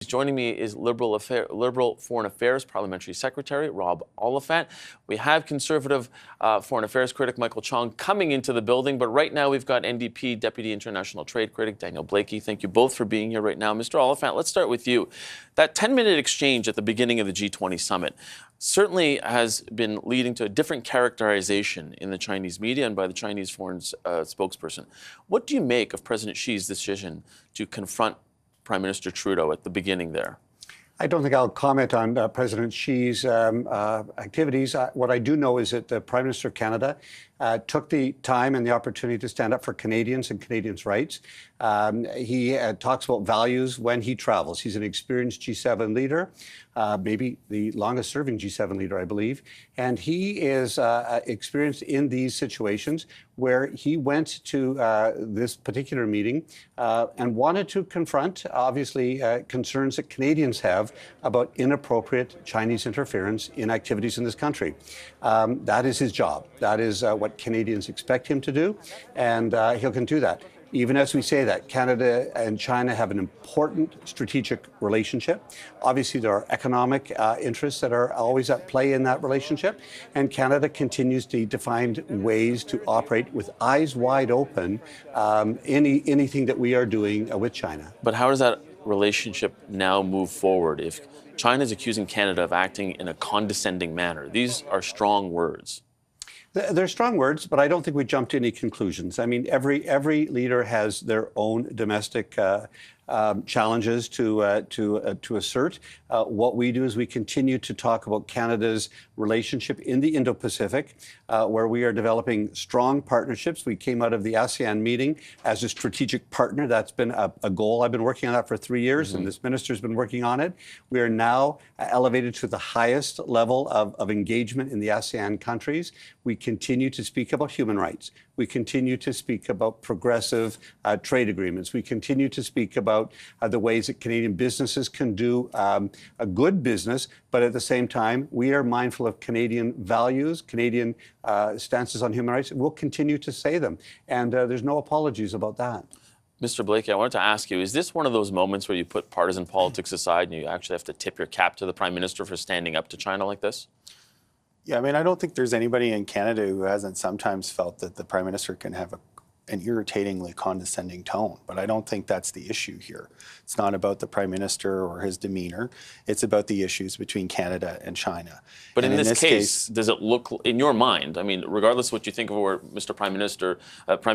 Joining me is Liberal Foreign Affairs Parliamentary Secretary Rob Oliphant. We have Conservative Foreign Affairs critic Michael Chong coming into the building, but right now we've got NDP Deputy International Trade critic Daniel Blakey. Thank you both for being here right now. Mr. Oliphant, let's start with you. That 10-minute exchange at the beginning of the G20 summit certainly has been leading to a different characterization in the Chinese media and by the Chinese foreign spokesperson. What do you make of President Xi's decision to confront Prime Minister Trudeau at the beginning there? I don't think I'll comment on President Xi's activities. What I do know is that the Prime Minister of Canada took the time and the opportunity to stand up for Canadians and Canadians' rights. He talks about values when he travels. He's an experienced G7 leader, maybe the longest serving G7 leader, I believe. And he is experienced in these situations where he went to this particular meeting and wanted to confront, obviously, concerns that Canadians have about inappropriate Chinese interference in activities in this country. That is his job. That is what Canadians expect him to do, and he can do that. Even as we say that, Canada and China have an important strategic relationship. Obviously, there are economic interests that are always at play in that relationship, and Canada continues to find ways to operate with eyes wide open anything that we are doing with China. But how does that relationship now move forward if China is accusing Canada of acting in a condescending manner? These are strong words. They're strong words, but I don't think we jump to any conclusions. I mean, every leader has their own domestic challenges to assert. What we do is we continue to talk about Canada's relationship in the Indo-Pacific, where we are developing strong partnerships. We came out of the ASEAN meeting as a strategic partner. That's been a goal. I've been working on that for 3 years, and this minister's been working on it. We are now elevated to the highest level of engagement in the ASEAN countries. We continue to speak about human rights. We continue to speak about progressive trade agreements. We continue to speak about the ways that Canadian businesses can do a good business, but at the same time, we are mindful of Canadian values, Canadian stances on human rights. We'll continue to say them, and there's no apologies about that. Mr. Blakey, I wanted to ask you, is this one of those moments where you put partisan politics aside and you actually have to tip your cap to the Prime Minister for standing up to China like this? Yeah, I mean, I don't think there's anybody in Canada who hasn't sometimes felt that the Prime Minister can have an irritatingly condescending tone, but I don't think that's the issue here. It's not about the Prime Minister or his demeanor. It's about the issues between Canada and China. But in this case, does it look, in your mind, I mean, regardless of what you think of where Mr. Prime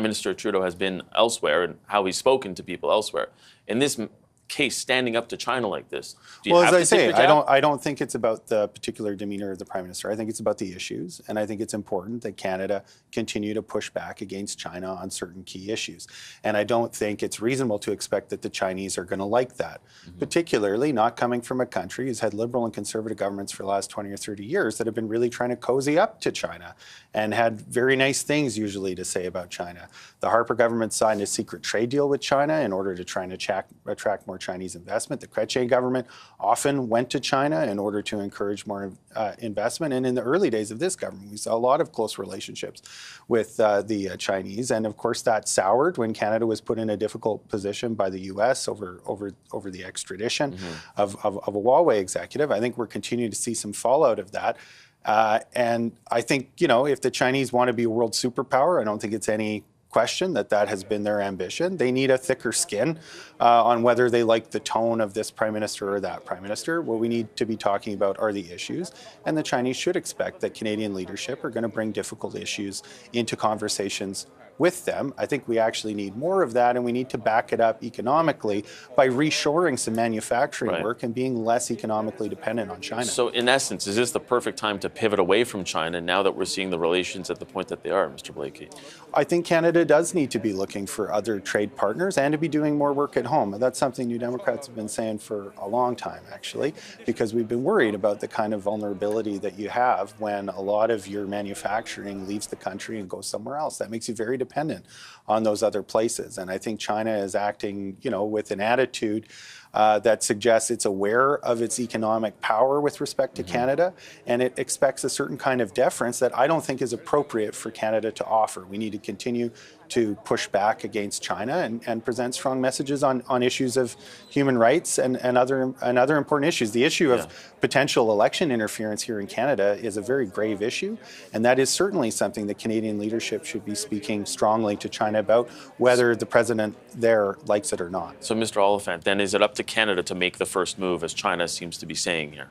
Minister Trudeau has been elsewhere and how he's spoken to people elsewhere, in this case, standing up to China like this, do you have to tip your cap? I don't think it's about the particular demeanor of the Prime Minister. I think it's about the issues, and I think it's important that Canada continue to push back against China on certain key issues. And I don't think it's reasonable to expect that the Chinese are going to like that, particularly not coming from a country who's had Liberal and Conservative governments for the last 20 or 30 years that have been really trying to cozy up to China and had very nice things usually to say about China. The Harper government signed a secret trade deal with China in order to try and attract more Chinese investment. The Chrétien government often went to China in order to encourage more investment. And in the early days of this government, we saw a lot of close relationships with the Chinese. And of course, that soured when Canada was put in a difficult position by the U.S. over the extradition of a Huawei executive. I think we're continuing to see some fallout of that. And I think, you know, if the Chinese want to be a world superpower, I don't think it's any question that has been their ambition. They need a thicker skin on whether they like the tone of this Prime Minister or that Prime Minister. What we need to be talking about are the issues, and the Chinese should expect that Canadian leadership are going to bring difficult issues into conversations with them. I think we actually need more of that, and we need to back it up economically by reshoring some manufacturing work and being less economically dependent on China. So in essence, is this the perfect time to pivot away from China now that we're seeing the relations at the point that they are, Mr. Blakey? I think Canada does need to be looking for other trade partners and to be doing more work at home. And that's something New Democrats have been saying for a long time, actually, because we've been worried about the kind of vulnerability that you have when a lot of your manufacturing leaves the country and goes somewhere else. That makes you very dependent on those other places. And I think China is acting, you know, with an attitude that suggests it's aware of its economic power with respect to Canada, and it expects a certain kind of deference that I don't think is appropriate for Canada to offer. We need to continue to push back against China and present strong messages on issues of human rights and other important issues. The issue of potential election interference here in Canada is a very grave issue, and that is certainly something the Canadian leadership should be speaking strongly to China about, whether the president there likes it or not. So, Mr. Oliphant, then is it up to Canada to make the first move, as China seems to be saying here?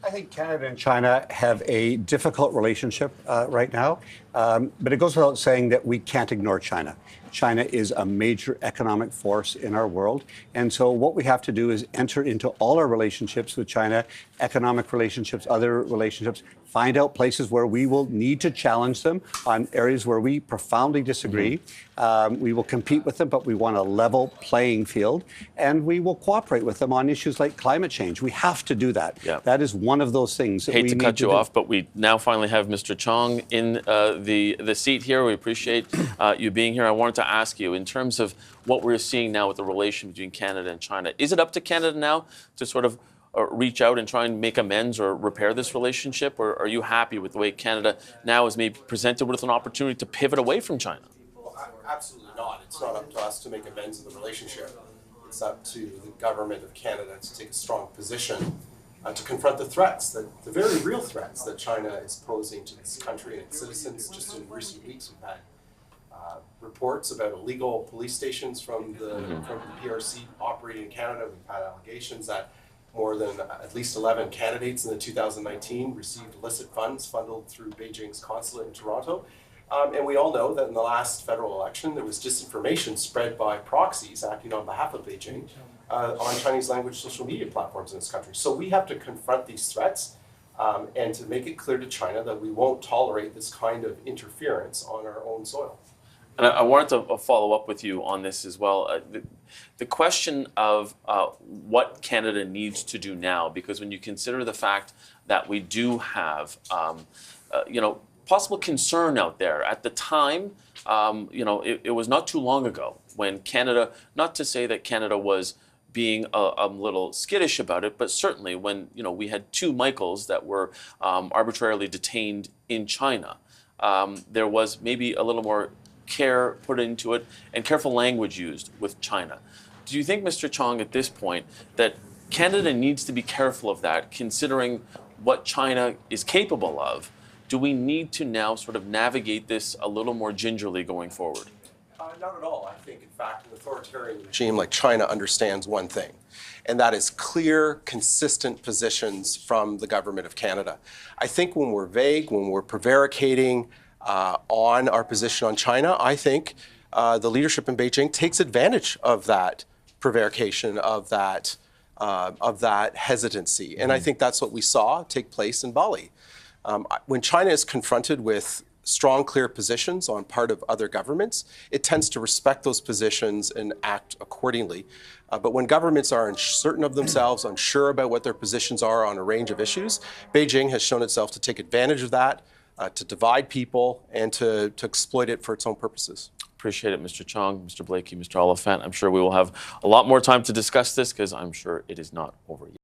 I think Canada and China have a difficult relationship right now, but it goes without saying that we can't ignore China. China is a major economic force in our world, and so what we have to do is enter into all our relationships with China, economic relationships, other relationships, find out places where we will need to challenge them on areas where we profoundly disagree. We will compete with them, but we want a level playing field, and we will cooperate with them on issues like climate change. We have to do that. Yeah. That is one of those things that Hate we to need cut you do. off, but we now finally have Mr. Chong in the seat here. We appreciate you being here. I wanted to ask you, in terms of what we're seeing now with the relation between Canada and China, is it up to Canada now to sort of reach out and try and make amends or repair this relationship, or are you happy with the way Canada now is maybe presented with an opportunity to pivot away from China? Well, absolutely not. It's not up to us to make amends in the relationship. It's up to the government of Canada to take a strong position to confront the threats, the very real threats that China is posing to this country and its citizens. Just in recent weeks, we've had reports about illegal police stations from the PRC operating in Canada. We've had allegations that more than at least 11 candidates in the 2019 received illicit funds funneled through Beijing's consulate in Toronto. And we all know that in the last federal election, there was disinformation spread by proxies acting on behalf of Beijing on Chinese language social media platforms in this country. So we have to confront these threats and to make it clear to China that we won't tolerate this kind of interference on our own soil. And I wanted to follow up with you on this as well. The question of what Canada needs to do now, because when you consider the fact that we do have, possible concern out there at the time, it was not too long ago when Canada, not to say that Canada was being a little skittish about it, but certainly when we had two Michaels that were arbitrarily detained in China, there was maybe a little more care put into it and careful language used with China. Do you think, Mr. Chong, at this point, that Canada needs to be careful of that, considering what China is capable of? Do we need to now sort of navigate this a little more gingerly going forward? Not at all. I think, in fact, an authoritarian regime like China understands one thing, and that is clear, consistent positions from the government of Canada. I think when we're vague, when we're prevaricating on our position on China, I think the leadership in Beijing takes advantage of that prevarication, of that hesitancy. And I think that's what we saw take place in Bali. When China is confronted with strong, clear positions on part of other governments, it tends to respect those positions and act accordingly. But when governments are uncertain of themselves, unsure about what their positions are on a range of issues, Beijing has shown itself to take advantage of that, to divide people, and to exploit it for its own purposes. Appreciate it, Mr. Chong, Mr. Blakey, Mr. Oliphant. I'm sure we will have a lot more time to discuss this because I'm sure it is not over yet.